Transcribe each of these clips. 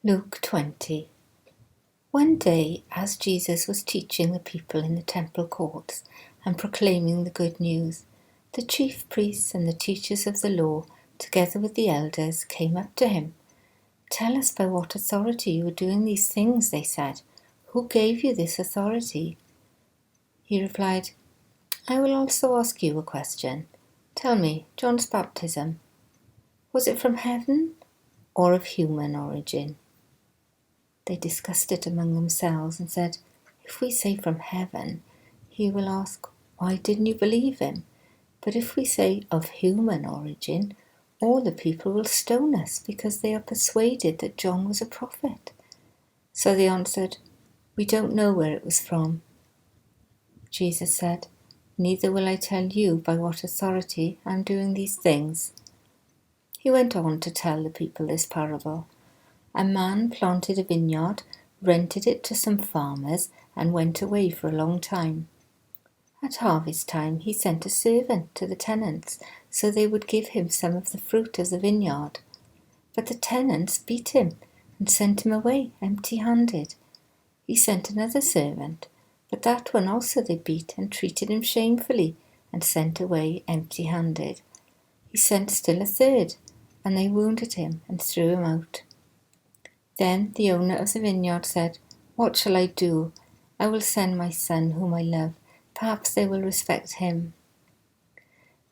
Luke 20. One day, as Jesus was teaching the people in the temple courts and proclaiming the good news, the chief priests and the teachers of the law, together with the elders, came up to him. "Tell us by what authority you are doing these things," they said. "Who gave you this authority?" He replied, "I will also ask you a question. Tell me, John's baptism, was it from heaven or of human origin?" They discussed it among themselves and said, "If we say from heaven, he will ask, 'Why didn't you believe him?' But if we say of human origin, all the people will stone us because they are persuaded that John was a prophet." So they answered, "We don't know where it was from." Jesus said, "Neither will I tell you by what authority I am doing these things." He went on to tell the people this parable. A man planted a vineyard, rented it to some farmers, and went away for a long time. At harvest time, he sent a servant to the tenants so they would give him some of the fruit of the vineyard. But the tenants beat him and sent him away empty-handed. He sent another servant, but that one also they beat and treated him shamefully and sent away empty-handed. He sent still a third, and they wounded him and threw him out. Then the owner of the vineyard said, "What shall I do? I will send my son whom I love. Perhaps they will respect him."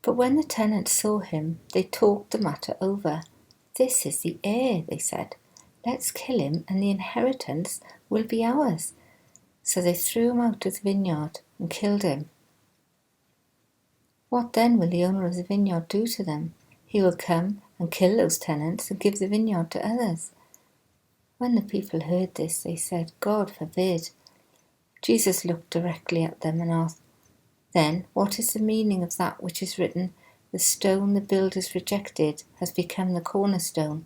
But when the tenants saw him, they talked the matter over. "This is the heir," they said. "Let's kill him and the inheritance will be ours." So they threw him out of the vineyard and killed him. What then will the owner of the vineyard do to them? He will come and kill those tenants and give the vineyard to others. When the people heard this, they said, "God forbid." Jesus looked directly at them and asked, "Then what is the meaning of that which is written, 'The stone the builders rejected has become the cornerstone'?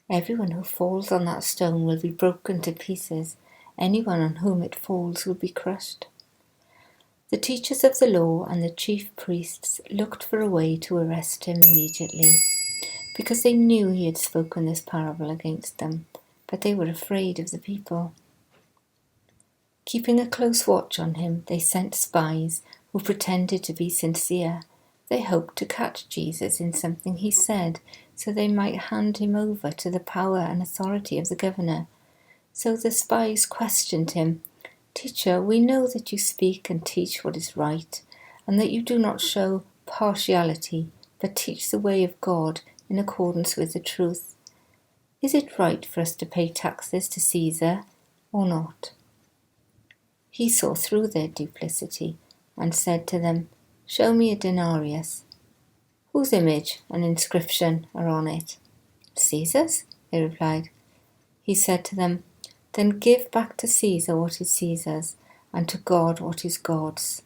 Everyone who falls on that stone will be broken to pieces. Anyone on whom it falls will be crushed." The teachers of the law and the chief priests looked for a way to arrest him immediately, because they knew he had spoken this parable against them, but they were afraid of the people. Keeping a close watch on him, they sent spies who pretended to be sincere. They hoped to catch Jesus in something he said, so they might hand him over to the power and authority of the governor. So the spies questioned him, "Teacher, we know that you speak and teach what is right, and that you do not show partiality, but teach the way of God in accordance with the truth. Is it right for us to pay taxes to Caesar or not?" He saw through their duplicity and said to them, "Show me a denarius. Whose image and inscription are on it?" "Caesar's," they replied. He said to them, "Then give back to Caesar what is Caesar's, and to God what is God's."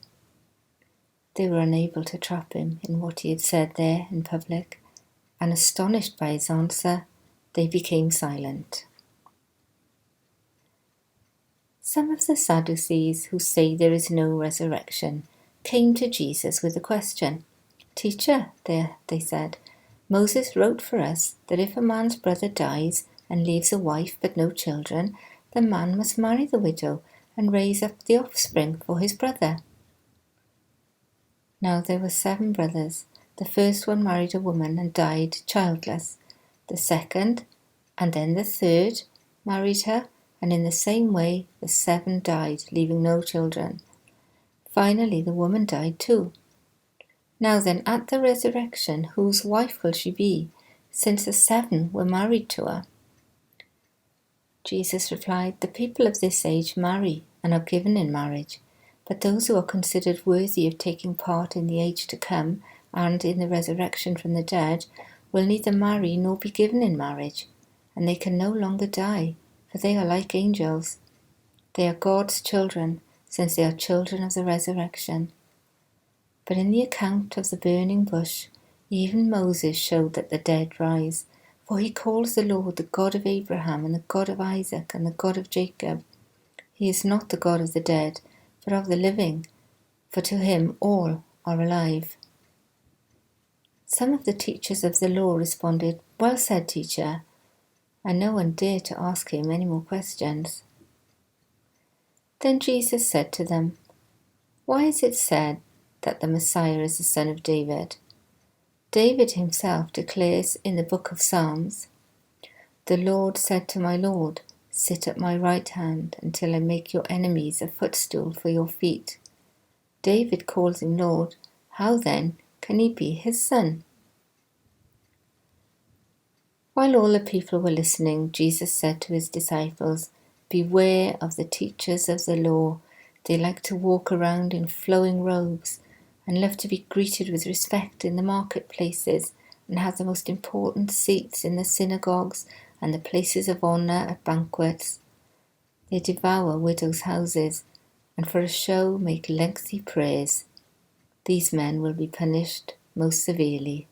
They were unable to trap him in what he had said there in public, and astonished by his answer, they became silent. Some of the Sadducees, who say there is no resurrection, came to Jesus with a question. "Teacher," they said, "Moses wrote for us that if a man's brother dies and leaves a wife but no children, the man must marry the widow and raise up the offspring for his brother." Now there were 7 brothers. The first one married a woman and died childless. The second, and then the third, married her, and in the same way the 7 died, leaving no children. Finally the woman died too. Now then, at the resurrection, whose wife will she be, since the 7 were married to her? Jesus replied, "The people of this age marry and are given in marriage, but those who are considered worthy of taking part in the age to come and in the resurrection from the dead will neither marry nor be given in marriage, and they can no longer die, for they are like angels. They are God's children, since they are children of the resurrection." But in the account of the burning bush, even Moses showed that the dead rise, for he calls the Lord the God of Abraham and the God of Isaac and the God of Jacob. He is not the God of the dead, but of the living, for to him all are alive. Some of the teachers of the law responded, "Well said, teacher." and no one dared to ask him any more questions. Then Jesus said to them, "Why is it said that the Messiah is the son of David? David himself declares in the book of Psalms, 'The Lord said to my Lord, sit at my right hand until I make your enemies a footstool for your feet.' David calls him Lord. How then can he be his son?" While all the people were listening, Jesus said to his disciples, "Beware of the teachers of the law. They like to walk around in flowing robes and love to be greeted with respect in the marketplaces and have the most important seats in the synagogues and the places of honor at banquets. They devour widows' houses and for a show make lengthy prayers. These men will be punished most severely."